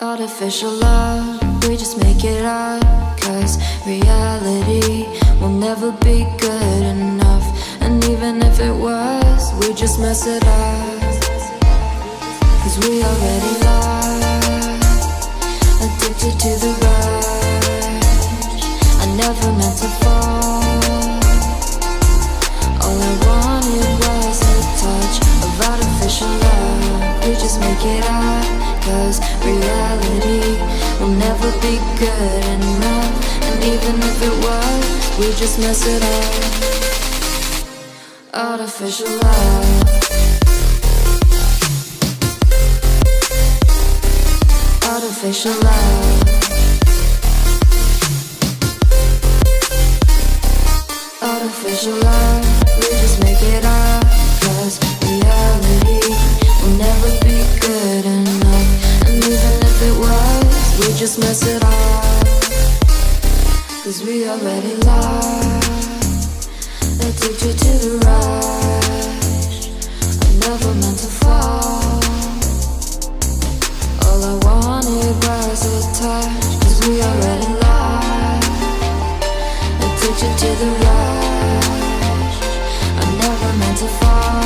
Artificial love, we just make it up, 'cause reality will never be good enough. And even if it was, we just mess it up, 'cause we already lost, addicted to the rush. I never meant to fall. All I wanted was a touch of artificial love. We just make it up, 'cause reality will never be good enough. And even if it was, we just mess it up. Artificial love. Artificial love. Artificial love. We just make it up, 'cause reality will never be good enough. And even if it was, we just mess it up, 'cause we already lost, addicted to the rush. I never meant to fall. All I wanted was a touch, 'cause we already lost, addicted to the rush. I never meant to fall.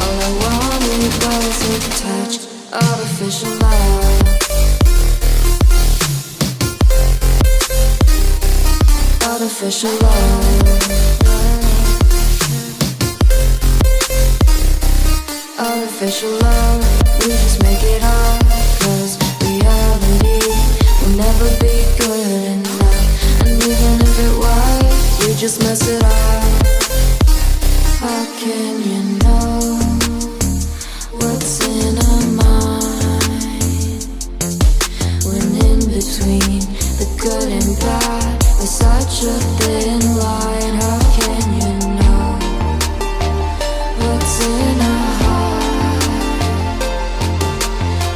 All I wanted was a touch. Artificial love. Artificial love. Artificial love. We just make it up, 'cause reality will never be good enough. And even if it was, we just mess it up. How can you know what's in our mind, when in between the good and bad there's such a thin line? How can you know what's in our heart,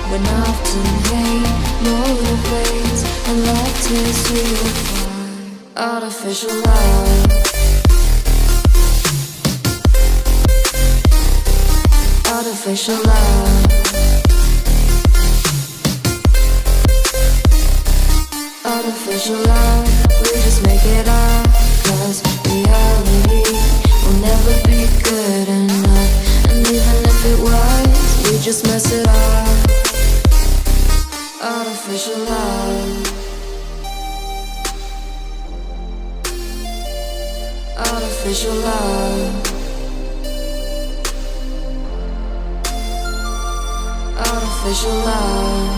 when often hate motivates and love tears you apart? Artificial love. Artificial love. Artificial love. We just make it up, 'cause reality will never be good enough. And even if it was, we just mess it up. Artificial love. Artificial love. Artificial love.